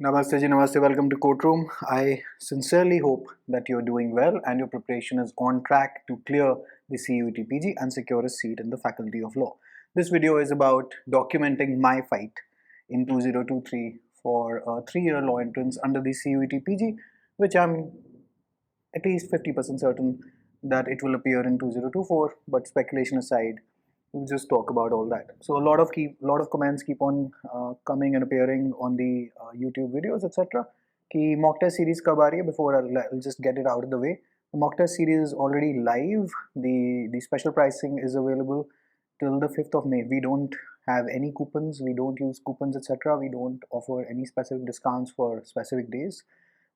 Namaste ji, namaste, welcome to Courtroom. I sincerely hope that you're doing well and your preparation is on track to clear the CUETPG and secure a seat in the Faculty of Law. This video is about documenting my fight in 2023 for a 3-year law entrance under the CUETPG, which I'm at least 50% certain that it will appear in 2024, but speculation aside, we'll just talk about all that. So a lot of comments keep on coming and appearing on the YouTube videos, etc. कि mock test series कब आ रही है? Before I'll just get it out of the way. The mock test series is already live. The special pricing is available till the 5th of May. We don't have any coupons. We don't use coupons, etc. We don't offer any specific discounts for specific days,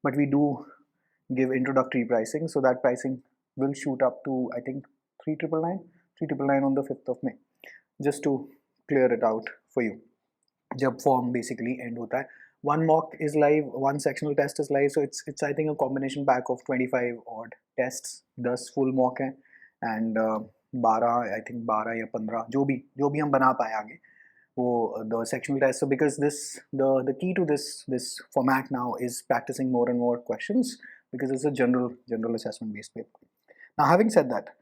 but we do give introductory pricing. So that pricing will shoot up to, I think, 399 on the 5th of May, just to clear it out for you. जब form basically end होता है, one mock is live, one sectional test is live, so it's I think a combination pack of 25 odd tests, 10 full mock हैं and 12 I think 12 या 15 जो भी हम बना पाए आगे वो the sectional test. So because the key to this format now is practicing more and more questions because it's a general assessment based paper. Now having said that,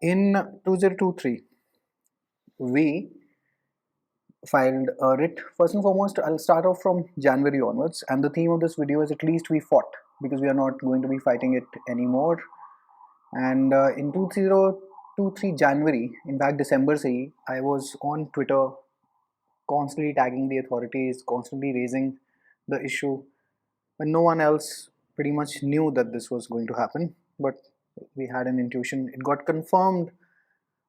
in 2023 we filed a writ. First and foremost, I'll start off from January onwards, and the theme of this video is at least we fought, because we are not going to be fighting it anymore. And in 2023 January, in fact December se hi, I was on Twitter constantly tagging the authorities, constantly raising the issue, when no one else pretty much knew that this was going to happen, but we had an intuition. It got confirmed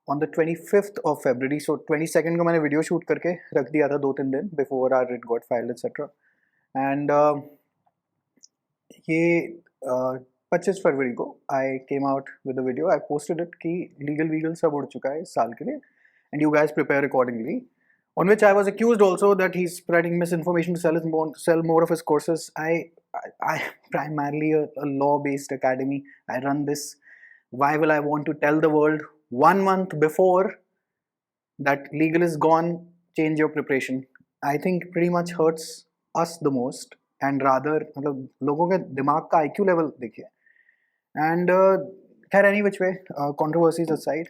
on the 25th of February. So 22nd को मैंने video shoot करके रख दिया था 2-3 दिन before our writ got filed, etc. And ये 25 फरवरी को I came out with a video. I posted it कि legal सब उड़ चुका है इस साल के लिए, and you guys prepare accordingly. On which I was accused also that he's spreading misinformation to sell more of his courses. I primarily a law-based academy. I run this. Why will I want to tell the world 1 month before that legal is gone, change your preparation? I think pretty much hurts us the most, and rather मतलब लोगों के दिमाग का IQ level देखिए. And any which way, controversies aside,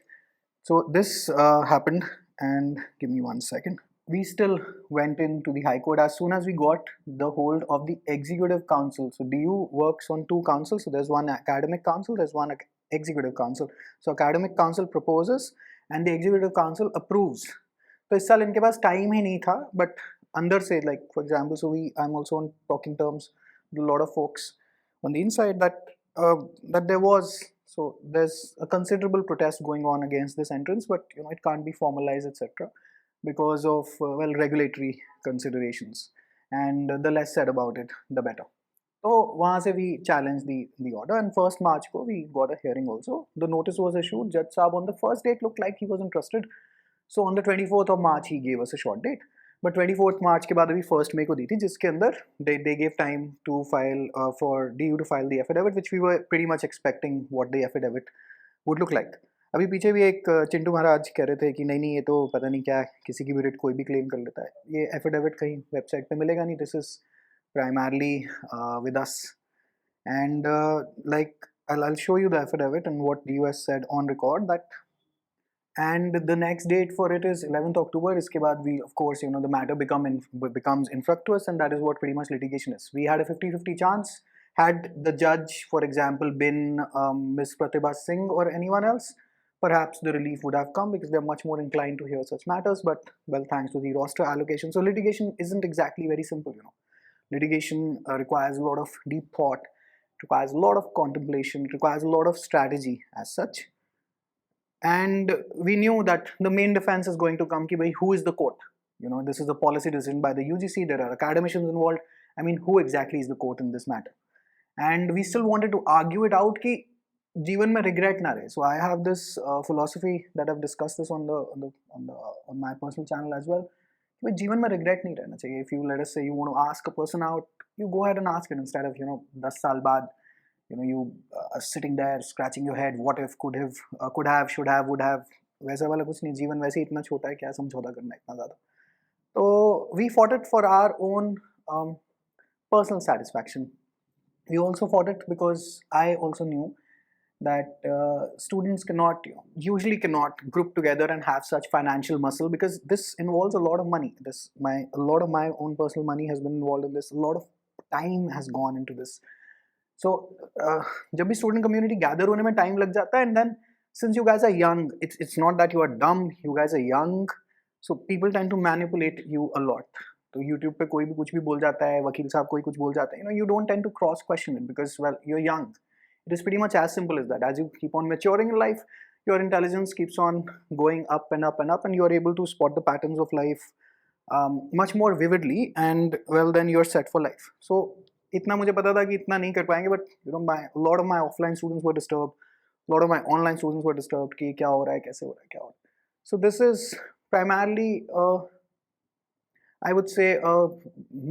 so this happened, and give me 1 second. We still went into the High Court as soon as we got the hold of the Executive Council. So DU works on 2 councils. So there's one academic council, there's one executive council. So academic council proposes and the executive council approves. So इस साल इनके पास time ही नहीं था, but अंदर से, like for example, so I'm also on talking terms with a lot of folks on the inside that there was, so there's a considerable protest going on against this entrance, but you know it can't be formalized, etc. because of well, regulatory considerations, and the less said about it the better. So वहाँ से we challenged the order, and 1st March को we got a hearing also. The notice was issued. Judge Saab on the first date looked like he was interested, so on the 24th of March he gave us a short date. But 24th March के बाद अभी 1st May को दी थी, जिसके अंदर they gave time to file for DU to file the affidavit, which we were pretty much expecting what the affidavit would look like. अभी पीछे भी एक चिंटू महाराज कह रहे थे कि नहीं ये तो पता नहीं क्या, किसी की भी रिट कोई भी क्लेम कर लेता है. ये एफिडेविट कहीं वेबसाइट पे मिलेगा नहीं. This is primarily with us, and like I'll show you the affidavit and what the US said on record, that, and the next date for it is 11th October. Iske baad we, of course, you know, the matter becomes infructuous, and that is what pretty much litigation is. We had a 50-50 chance. Had the judge, for example, been Ms. Pratibha Singh or anyone else, perhaps the relief would have come because they're much more inclined to hear such matters, but well, thanks to the roster allocation. So litigation isn't exactly very simple, you know. Litigation requires a lot of deep thought, requires a lot of contemplation, requires a lot of strategy as such. And we knew that the main defense is going to come ki bhai, who is the court? You know, this is a policy decision by the UGC, there are academicians involved. I mean, who exactly is the court in this matter? And we still wanted to argue it out ki जीवन में regret ना रहे. So I have this philosophy that I've discussed this on my personal channel as well. But जीवन में regret नहीं रहना चाहिए. If you, let us say, you want to ask a person out, you go ahead and ask it instead of, you know, 10 साल बाद, you know, you are sitting there scratching your head, what if, could have, should have, would have. वैसा वाला कुछ नहीं. जीवन वैसे इतना छोटा है, क्या समझौता करना इतना ज़्यादा. So we fought it for our own personal satisfaction. We also fought it because I also knew that students usually cannot group together and have such financial muscle, because this involves a lot of money. A lot of my own personal money has been involved in this. A lot of time has gone into this. So जब भी student community gather होने में time लग जाता है, and then since you guys are young, it's not that you are dumb, you guys are young, so people tend to manipulate you a lot. तो YouTube पे कोई भी कुछ भी बोल जाता है, वकील साहब कोई कुछ बोल जाता है, you don't tend to cross question it because, well, you're young. It is pretty much as simple as that. As you keep on maturing in life, your intelligence keeps on going up and up and up, and you're able to spot the patterns of life much more vividly, and well, then you're set for life. So इतना मुझे पता था कि इतना नहीं कर पाएंगे, but a lot of my offline students were disturbed, a lot of my online students were disturbed कि क्या हो रहा है, कैसे हो रहा है, क्या हो रहा है. So this is primarily I would say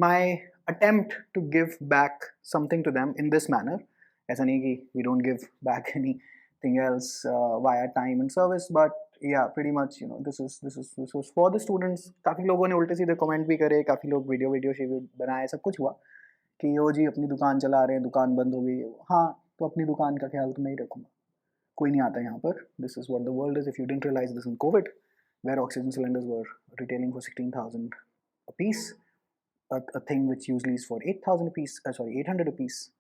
my attempt to give back something to them in this manner. ऐसा नहीं कि we don't give back anything else via time and service, but yeah, pretty much this was for the students. काफ़ी लोगों ने उल्टे सीधे comment भी करे, काफ़ी लोग वीडियो शेडियो बनाए, सब कुछ हुआ कि यो जी अपनी दुकान चला रहे हैं, दुकान बंद हो गई. हाँ, तो अपनी दुकान का ख्याल तो मैं ही रखूँगा, कोई नहीं आता यहाँ पर. This is what the world is. If you didn't realize this in COVID, where oxygen cylinders were retailing for 16,000 a piece, a thing which usually is for 8,000 a piece, 800 a piece,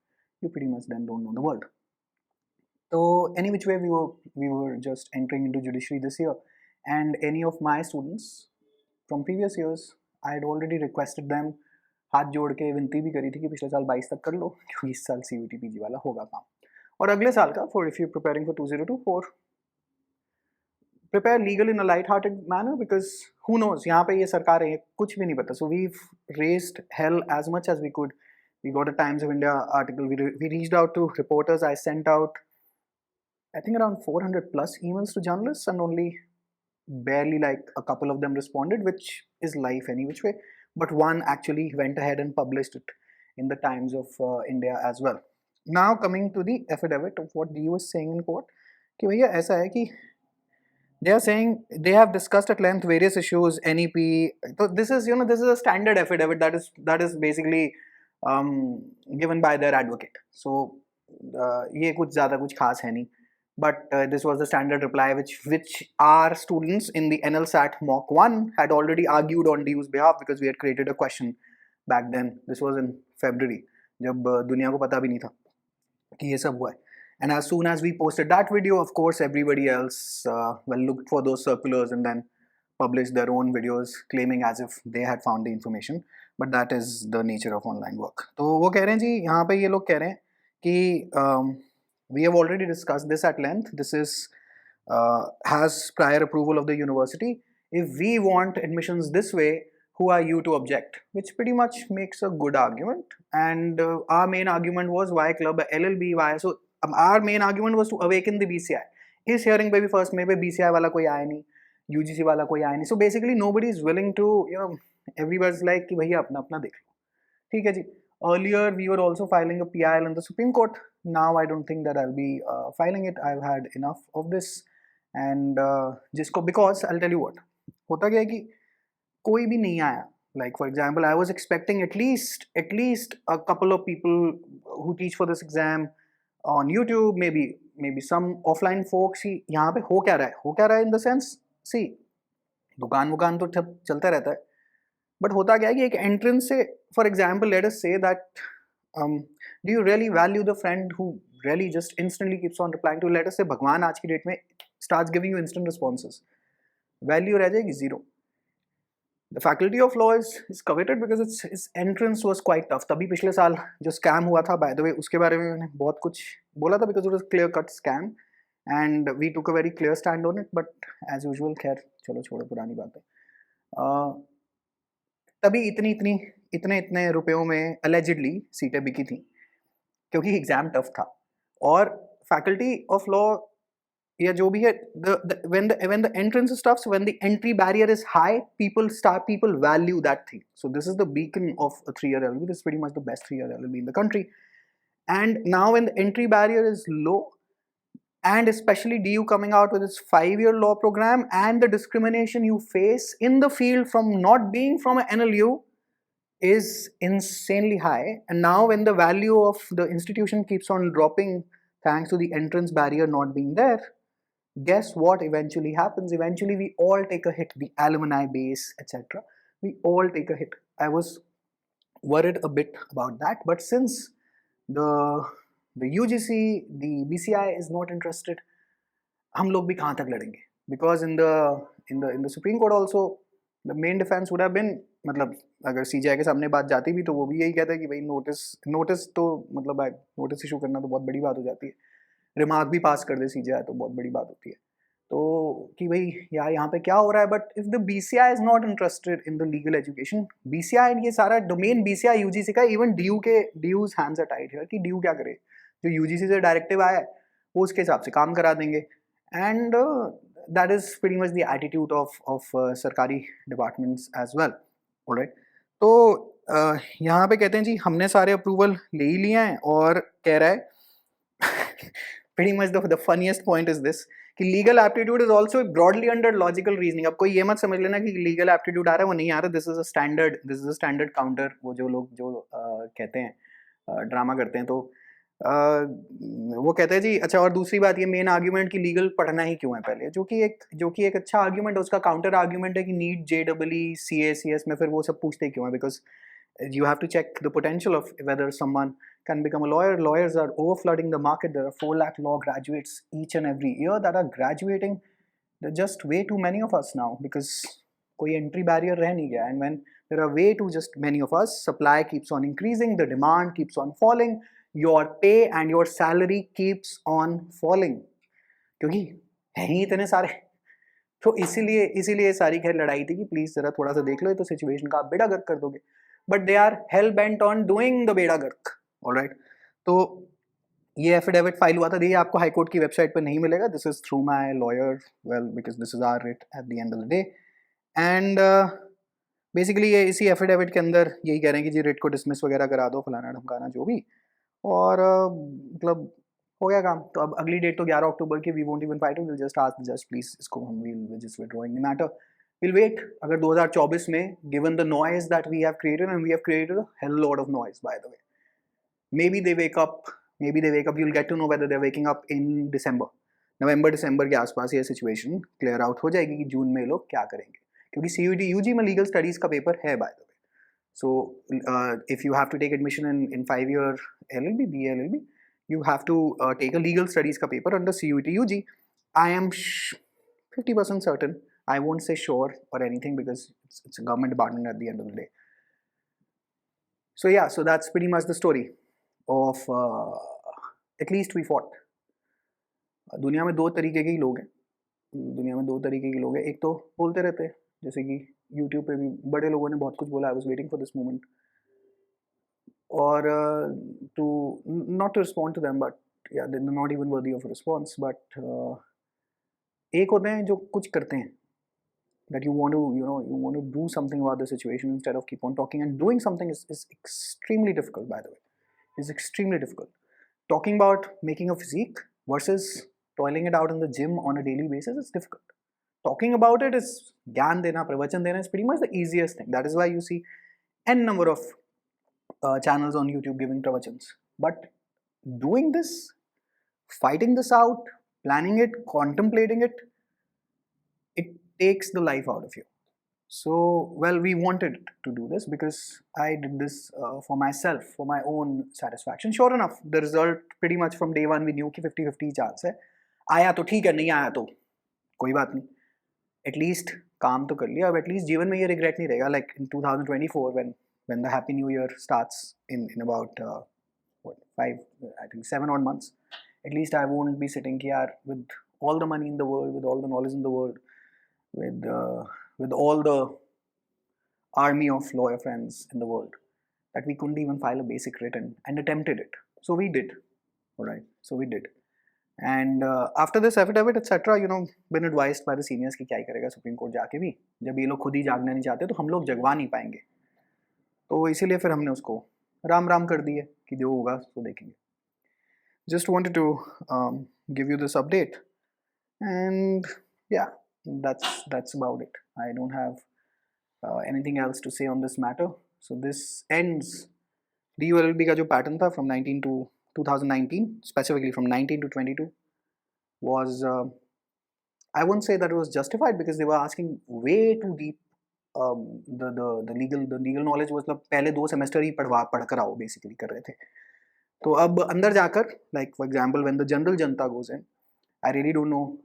you pretty much then don't know the world. So any which way, we were just entering into judiciary this year, and any of my students from previous years, I had already requested them, हाथ जोड़ के विनती भी करी थी कि पिछले साल 22 तक कर लो, क्योंकि इस साल CUETPG वाला होगा काम. और अगले साल का, for if you're preparing for 2024, prepare legal in a light-hearted manner, because who knows, यहाँ पे ये सरकार है, कुछ भी नहीं पता. So we've raised hell as much as we could. We got a Times of India article. We reached out to reporters. I sent out, I think, around 400 plus emails to journalists, and only barely like a couple of them responded, which is life any which way. But one actually went ahead and published it in the Times of India as well. Now coming to the affidavit of what DU is saying in court, कि भैया ऐसा है कि they are saying they have discussed at length various issues, NEP. So this is this is a standard affidavit that is basically given by their advocate. So ये कुछ ज़्यादा कुछ खास है नहीं. But this was the standard reply which our students in the NLSAT Mock 1 had already argued on DU's behalf, because we had created a question back then. This was in February, जब दुनिया को पता भी नहीं था कि ये सब हुआ है. And as soon as we posted that video, of course, everybody else looked for those circulars and then published their own videos claiming as if they had found the information. But that is the nature of online work. तो वो कह रहे हैं जी, यहाँ पे ये लोग कह रहे हैं कि we have already discussed this at length. This is has prior approval of the university. If we want admissions this way, who are you to object? Which pretty much makes a good argument. And our main argument was why club LLB, why? So our main argument was to awaken the BCI. इस hearing पे भी first में पे BCI वाला कोई आया नहीं, UGC वाला कोई आया नहीं. So basically nobody is willing to, everybody's like कि भैया अपना अपना देख लो, ठीक है जी. Earlier we were also filing a PIL in the Supreme Court. Now I don't think that I'll be filing it. I've had enough of this. And because I'll tell you what, होता क्या है कि कोई भी नहीं आया. Like for example, I was expecting at least a couple of people who teach for this exam on YouTube, maybe some offline folks. यहाँ पे हो क्या रहा है in the sense, see, दुकान वुकान तो चलता रहता है, but होता क्या है कि एक entrance से, for example, let us say that do you really value the friend who really just instantly keeps on replying to, let us say भगवान आज की डेट में starts giving you instant responses, value रह जाएगी zero. The faculty of law is coveted because its entrance was quite tough. तभी पिछले साल जो scam हुआ था, by the way, उसके बारे में मैंने बहुत कुछ बोला था, because it was a clear cut scam and we took a very clear stand on it. But as usual, खैर चलो छोड़ो, पुरानी बात है. तभी इतने रुपयों में allegedly सीटें बिकी थी, क्योंकि एग्जाम टफ था. और फैकल्टी ऑफ लॉ या जो भी है, when the entrance is tough, so when the entry barrier is high, people value that thing. So this is the beacon of a 3-year LLB. This is pretty much the best 3-year LLB in the country. And now when the entry barrier is low, and especially DU coming out with its 5-year law program, and the discrimination you face in the field from not being from an NLU, is insanely high, and now when the value of the institution keeps on dropping thanks to the entrance barrier not being there, guess what eventually happens? Eventually we all take a hit, the alumni base, etc. We all take a hit. I was worried a bit about that, but since the UGC, the BCI is not interested, हम लोग भी कहाँ तक लड़ेंगे? Because in the Supreme Court also, the main defense would have been, मतलब अगर CJI के सामने बात जाती भी तो वो भी यही कहता है कि भाई नोटिस तो मतलब नोटिस इशू करना तो बहुत बड़ी बात हो जाती है, रिमार्क भी पास कर दे CJI तो बहुत बड़ी बात होती है, तो कि भाई यहाँ पे क्या हो रहा है. But if the BCI is not interested in the legal education, BCI ये सारा डोमेन BCI UGC का, even DU's hands are tied here कि DU क्या करे, जो UGC से डायरेक्टिव आया है वो उसके हिसाब से काम करा देंगे. And that is pretty much the attitude of सरकारी departments as well. Alright. तो यहाँ पे कहते हैं जी हमने सारे अप्रूवल ले ही लिए हैं, और कह रहा है pretty much the funniest point is this कि legal aptitude is also broadly under logical reasoning. अब कोई ये मत समझ लेना कि legal aptitude आ रहा है वो नहीं आ रहा. This is a standard counter. वो जो लोग जो कहते हैं ड्रामा करते हैं, तो वो कहते हैं जी अच्छा, और दूसरी बात ये मेन आर्ग्यूमेंट कि लीगल पढ़ना ही क्यों है पहले, जो कि एक अच्छा आर्ग्यूमेंट है. उसका काउंटर आर्ग्यूमेंट है कि नीट JEE CA CS में फिर वो सब पूछते क्यों है, because you have to check the potential of whether someone can become a lawyer. Lawyers are overflooding the market. There are 4 lakh law graduates each and every year that are graduating. There are just way too many of us now because कोई entry barrier रह नहीं गया. And when there are way too just many of us, supply keeps on increasing, the demand keeps on falling, your pay and your salary keeps on falling. क्योंकि है ही इतने सारे. तो इसीलिए सारी खैर लड़ाई थी कि प्लीज जरा थोड़ा सा देख लो, तो सिचुएशन का आप बेड़ा गर्क कर दोगे. But they are hell bent on doing the बेड़ा गर्क. ऑलराइट, तो ये एफिडेविट फाइल हुआ था. देखिए आपको हाई कोर्ट की वेबसाइट पर नहीं मिलेगा. This is through my lawyer, well because this is our writ at the end of the day. And basically ये इसी एफिडेविट के अंदर यही कह रहे हैं कि जी रिट को डिसमिस वगैरह करा दो, फलाना ढमकाना जो भी, और मतलब हो गया काम. तो अब अगली डेट तो 11 अक्टूबर की. We won't even fight, will just ask the जज प्लीज इसको हम will just withdrawing the matter. We'll wait. अगर 2024 में, given the noise that we have created, and we have created a hell lot of noise by the way, maybe they wake up. You'll get to know whether they're waking up in December, November December के आसपास ये situation clear out हो जाएगी कि जून में लोग क्या करेंगे, क्योंकि CUET UG में legal studies का paper है by the way. So if you have to take admission in 5-year LLB, BA LLB, you have to take a legal studies का paper under CUET UG. I am 50% certain. I won't say sure or anything because it's a government department at the end of the day. So yeah, so that's pretty much the story of at least we fought. दुनिया में 2 तरीके के ही लोग हैं. एक तो बोलते रहते हैं, जैसे कि YouTube पे भी बड़े लोगों ने बहुत कुछ बोला. I was waiting for this moment. और to not to respond to them, but yeah, they're not even worthy of a response. But एक होते हैं जो कुछ करते हैं, that you want to do something about the situation instead of keep on talking, and doing something is extremely difficult, by the way. It's extremely difficult. Talking about making a physique versus toiling it out in the gym on a daily basis is difficult. Talking about it is gyan dena, pravachan dena is pretty much the easiest thing. That is why you see n number of channels on YouTube giving pravachans. But doing this, fighting this out, planning it, contemplating it, it takes the life out of you. So, well, we wanted to do this because I did this for myself, for my own satisfaction. Sure enough, the result pretty much from day one we knew कि 50-50 chance है. आया तो ठीक है, नहीं आया तो कोई बात नहीं. At least काम तो कर लिया. अब at least जीवन में ये regret नहीं रहेगा. Like in 2024 when the Happy New Year starts in about 7 odd months. At least I won't be sitting here with all the money in the world, with all the knowledge in the world, with all the army of lawyer friends in the world, that we couldn't even file a basic written and attempted it. So we did. Alright, so we did. And after this affidavit etc, been advised by the seniors कि क्या ही करेगा Supreme Court जाके भी, जब ये लोग खुद ही जागना नहीं चाहते तो हम लोग जगवा नहीं पाएंगे. तो इसीलिए फिर हमने उसको राम राम कर दिए कि जो होगा तो देखेंगे. Just wanted to give you this update, and yeah, that's about it. I don't have anything else to say on this matter. So this ends DULLB का जो pattern था from 19 to 2019, specifically from 19 to 22, was I won't say that it was justified because they were asking way too deep. The legal knowledge was मतलब पहले 2 semester ही पढ़ कर आओ basically कर रहे थे. तो अब अंदर जाकर, like for example when the general Janata goes in, I really don't know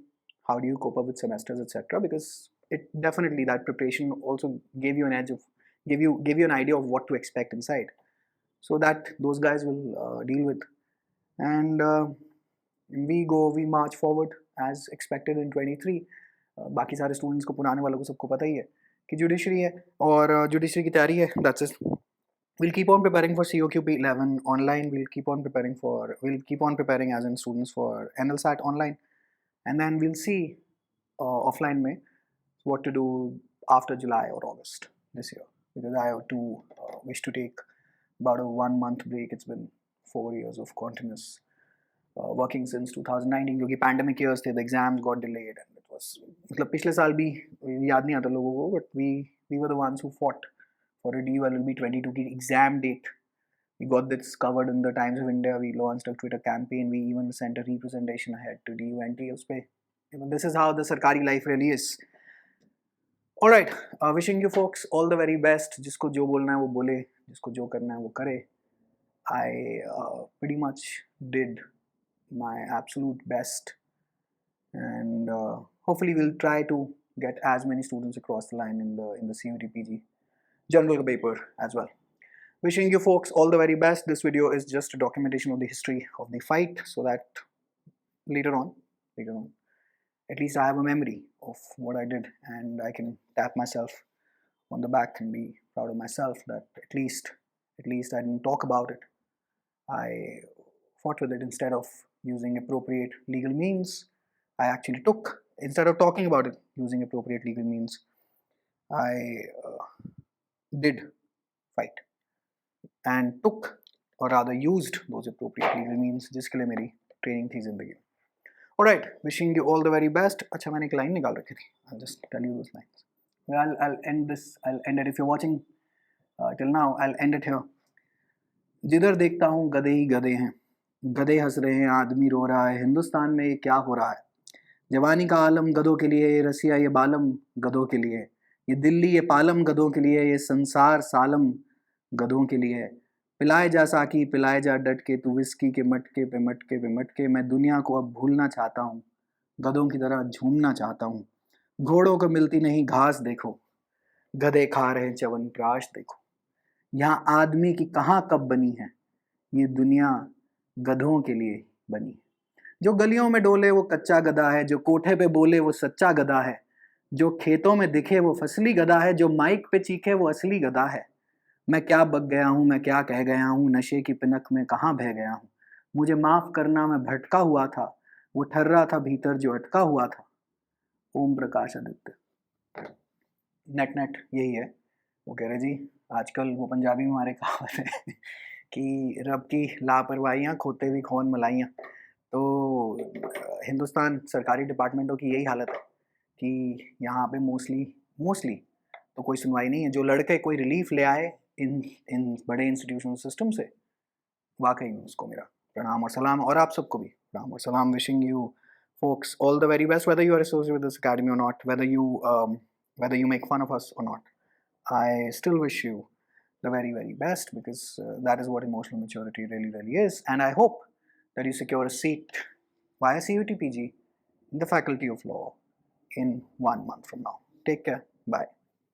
how do you cope up with semesters etc. because it definitely, that preparation also gave you an edge of, gave you an idea of what to expect inside. So that those guys will deal with, and we march forward as expected in 23. बाकी सारे students को, पुराने वालों को सबको पता ही है कि जुडिशरी है और जुडिशरी की तैयारी है. That's it. We'll keep on preparing for COQP 11 online. We'll keep on preparing as in students for NLSAT online, and then we'll see offline में what to do after July or August this year, because I have to wish to take about a 1 month break. It's been 4 years of continuous working since 2019 क्योंकि pandemic years थे, the exams got delayed and it was, मतलब पिछले साल भी याद नहीं आता लोगों को, but we were the ones who fought for a DULLB 22 की exam date. We got this covered in the Times of India. We launched a Twitter campaign. We even sent a representation ahead to DUNT. This is how the sarkari life really is. Alright, wishing you folks all the very best. जिसको जो बोलना है वो बोले, जिसको जो करना है वो करे. I pretty much did my absolute best, and hopefully we'll try to get as many students across the line in the CUETPG general paper as well. Wishing you folks all the very best. This video is just a documentation of the history of the fight, so that later on, at least I have a memory of what I did, and I can tap myself on the back and be proud of myself that at least I didn't talk about it. I fought with it. Instead of using appropriate legal means, I actually took, instead of talking about it using appropriate legal means, I did fight and took, or rather used, those appropriate legal means, जिसके लिए मेरी training थी जिंदगी. Alright, wishing you all the very best. अच्छा, मैंने एक line निकाल रखी थी. I'll just tell you those lines. Well, I'll end this. I'll end it. If you're watching till now, I'll end it here. जिधर देखता हूँ गधे ही गधे हैं, गधे हंस रहे हैं, आदमी रो रहा है, हिंदुस्तान में ये क्या हो रहा है. जवानी का आलम गधों के लिए, ये रसिया ये बालम गधों के लिए, ये दिल्ली ये पालम गधों के लिए, ये संसार सालम गधों के लिए. पिलाए जा साकी पिलाए जा डट के, तू विस्की के मटके पे मटके पे मटके. मैं दुनिया को अब भूलना चाहता हूँ, गधों की तरह झूमना चाहता हूँ. घोड़ों को मिलती नहीं घास देखो, गधे खा रहे च्यवनप्राश देखो. यहाँ आदमी की कहाँ कब बनी है, ये दुनिया गधों के लिए बनी है. जो गलियों में डोले वो कच्चा गधा है, जो कोठे पे बोले वो सच्चा गधा है, जो खेतों में दिखे वो फसली गधा है, जो माइक पे चीखे वो असली गधा है. मैं क्या बक गया हूँ, मैं क्या कह गया हूँ, नशे की पिनक में कहाँ बह गया हूँ. मुझे माफ़ करना, मैं भटका हुआ था, वो ठर्रा था भीतर जो अटका हुआ था. ओम प्रकाश आदित्य. नेट यही है. वो कह रहे जी, आजकल वो पंजाबी में हमारे कहावत है कि रब की लापरवाहियाँ खोते हुई खोन मलाइयाँ. तो हिंदुस्तान सरकारी डिपार्टमेंटों की यही हालत है कि यहाँ पे मोस्टली तो कोई सुनवाई नहीं है. जो लड़के कोई रिलीफ ले आए इन बड़े इंस्टीट्यूशनल सिस्टम से, वाकई में उसको मेरा प्रणाम और सलाम, और आप सबको भी प्रणाम और सलाम. Wishing you folks all the very best, whether you are associated with this academy or not, whether you make fun of us or not. I still wish you the very, very best, because that is what emotional maturity really is. And I hope that you secure a seat via CUETPG in the Faculty of Law in 1 month from now. Take care. Bye.